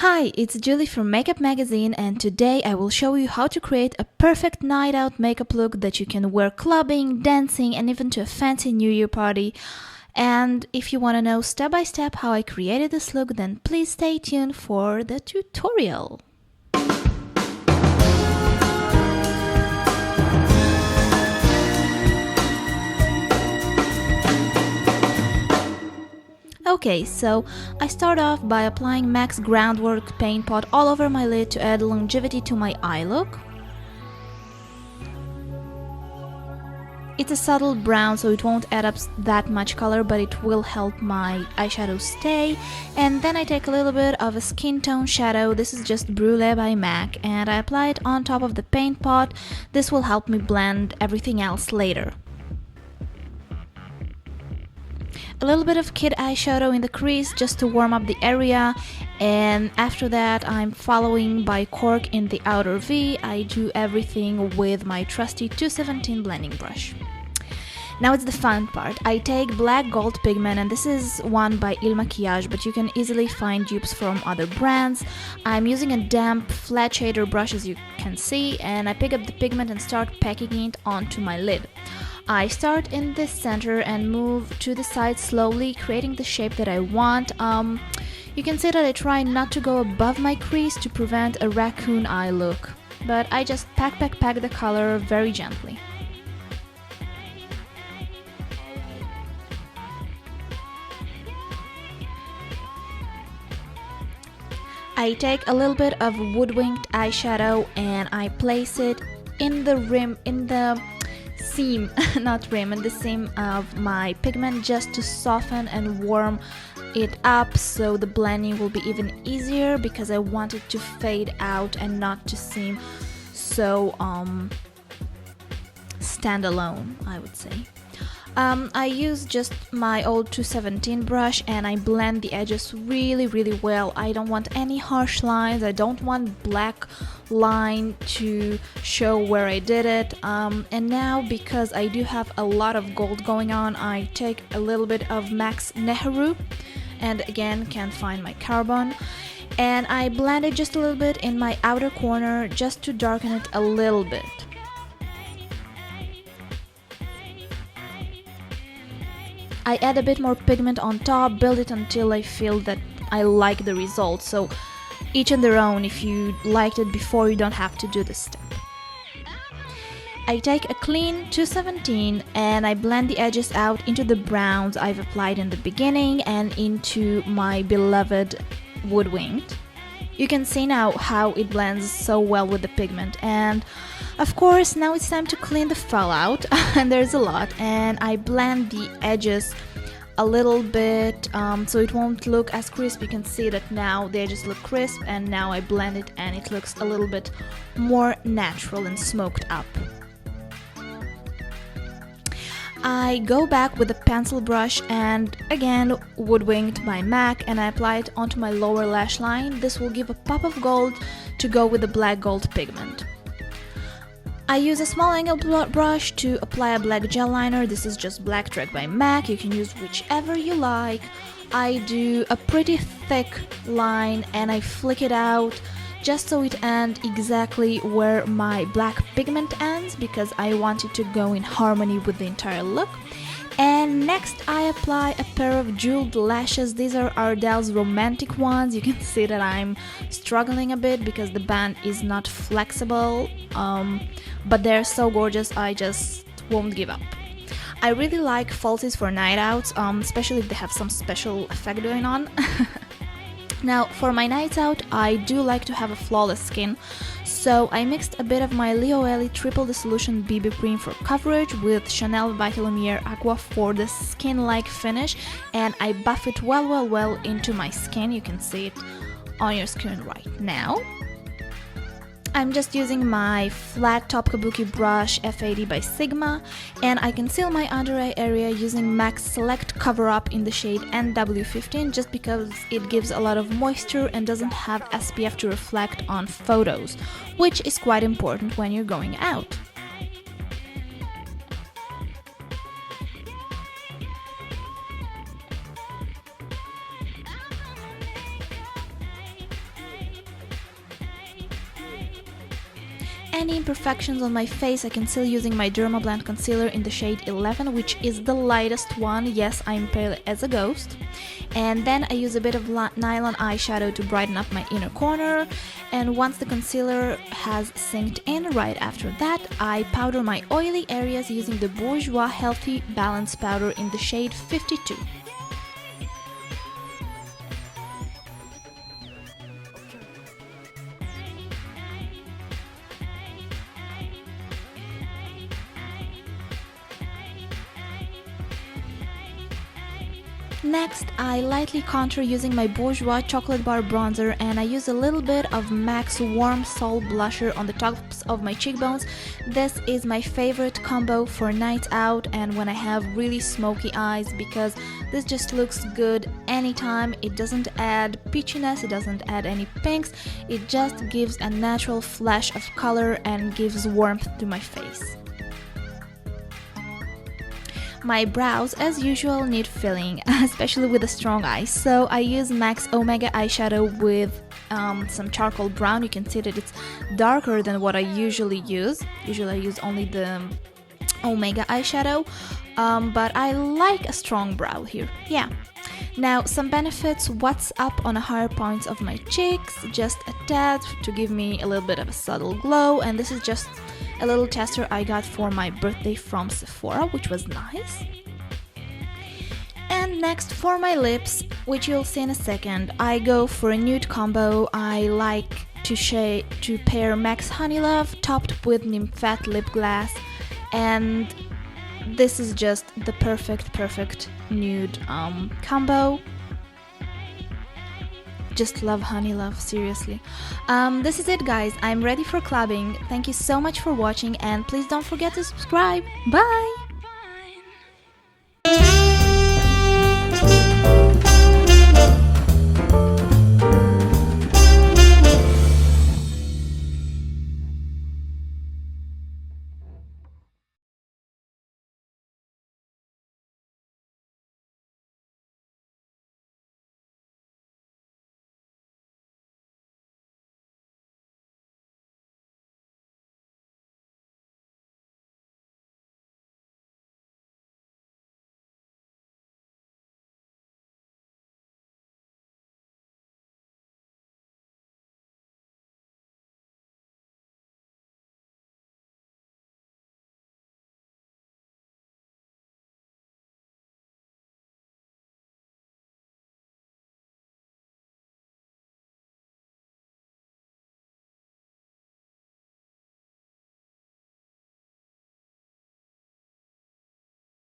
Hi, it's Julie from Makeup Magazine, and today I will show you how to create a perfect night out makeup look that you can wear clubbing, dancing, and even to a fancy New Year party. And if you want to know step by step how I created this look, then please stay tuned for the tutorial. Okay, so I start off by applying MAC's Groundwork paint pot all over my lid to add longevity to my eye look. It's a subtle brown, so it won't add up that much color, but it will help my eyeshadow stay. And then I take a little bit of a skin tone shadow. This is just Brulee by MAC, and I apply it on top of the paint pot. This will help me blend everything else later. A little bit of Kid Eyeshadow in the crease just to warm up the area, and after that I'm following by Cork in the outer V. I do everything with my trusty 217 blending brush. Now it's the fun part. I take black gold pigment, and this is one by Makiage, but you can easily find dupes from other brands. I'm using a damp flat shader brush, as you can see, and I pick up the pigment and start packing it onto my lid. I start in the center and move to the side slowly, creating the shape that I want. You can see that I try not to go above my crease to prevent a raccoon eye look, but I just pack the color very gently. I take a little bit of Woodwinked Eyeshadow and I place it in the rim, in the seam, not rim, in the seam of my pigment, just to soften and warm it up so the blending will be even easier, because I want it to fade out and not to seem so standalone, I would say. I use just my old 217 brush and I blend the edges really well. I don't want any harsh lines, I don't want black line to show where I did it. And now, because I do have a lot of gold going on, I take a little bit of MAC's Nehru, and again can't find my carbon, and I blend it just a little bit in my outer corner just to darken it a little bit. I add a bit more pigment on top, build it until I feel that I like the result. So each on their own. If you liked it before, you don't have to do this step. I take a clean 217 and I blend the edges out into the browns I've applied in the beginning and into my beloved Woodwinked. You can see now how it blends so well with the pigment, and of course now it's time to clean the fallout and there's a lot, and I blend the edges a little bit so it won't look as crisp. You can see that now the edges look crisp, and now I blend it and it looks a little bit more natural and smoked up. I go back with a pencil brush and again Woodwinked by MAC, and I apply it onto my lower lash line. This will give a pop of gold to go with the black gold pigment. I use a small angle brush to apply a black gel liner. This is just Black Track by MAC. You can use whichever you like. I do a pretty thick line and I flick it out just so it ends exactly where my black pigment ends, because I want it to go in harmony with the entire look. And next I apply a pair of jeweled lashes. These are Ardell's romantic ones. You can see that I'm struggling a bit because the band is not flexible, but they're so gorgeous, I just won't give up. I really like falsies for night outs, especially if they have some special effect going on. Now, for my nights out, I do like to have a flawless skin, so I mixed a bit of my Lioele Triple Solution BB cream for coverage with Chanel Vitalumière Aqua for the skin-like finish, and I buff it well into my skin. You can see it on your screen right now. I'm just using my flat top Kabuki brush F80 by Sigma, and I conceal my under eye area using MAC's Select Cover Up in the shade NW15, just because it gives a lot of moisture and doesn't have SPF to reflect on photos, which is quite important when you're going out. any imperfections on my face, I conceal using my Dermablend concealer in the shade 11, which is the lightest one. Yes, I'm pale as a ghost. And then I use a bit of Nylon Eyeshadow to brighten up my inner corner. And once the concealer has sinked in, right after that, I powder my oily areas using the Bourjois Healthy Balance Powder in the shade 52. Next, I lightly contour using my Bourjois Chocolate Bar Bronzer, and I use a little bit of MAC's Warm Soul Blusher on the tops of my cheekbones. This is my favorite combo for nights out and when I have really smoky eyes, because this just looks good anytime. It doesn't add peachiness, it doesn't add any pinks, it just gives a natural flash of color and gives warmth to my face. My brows, as usual, need filling, especially with a strong eye, so I use MAC's Omega Eyeshadow with some charcoal brown. You can see that it's darker than what I usually use. Usually I use only the Omega Eyeshadow, but I like a strong brow here, yeah. Now, some benefits: what's up on the higher points of my cheeks, just a tad to give me a little bit of a subtle glow, and this is just a little tester I got for my birthday from Sephora, which was nice. And next, for my lips, which you'll see in a second, I go for a nude combo. I like to pair MAC's Honey Love topped with Nymphette Lipglass, and this is just the perfect nude combo. Just love Honey Love, seriously. This is it, guys. I'm ready for clubbing. Thank you so much for watching, and please don't forget to subscribe. Bye!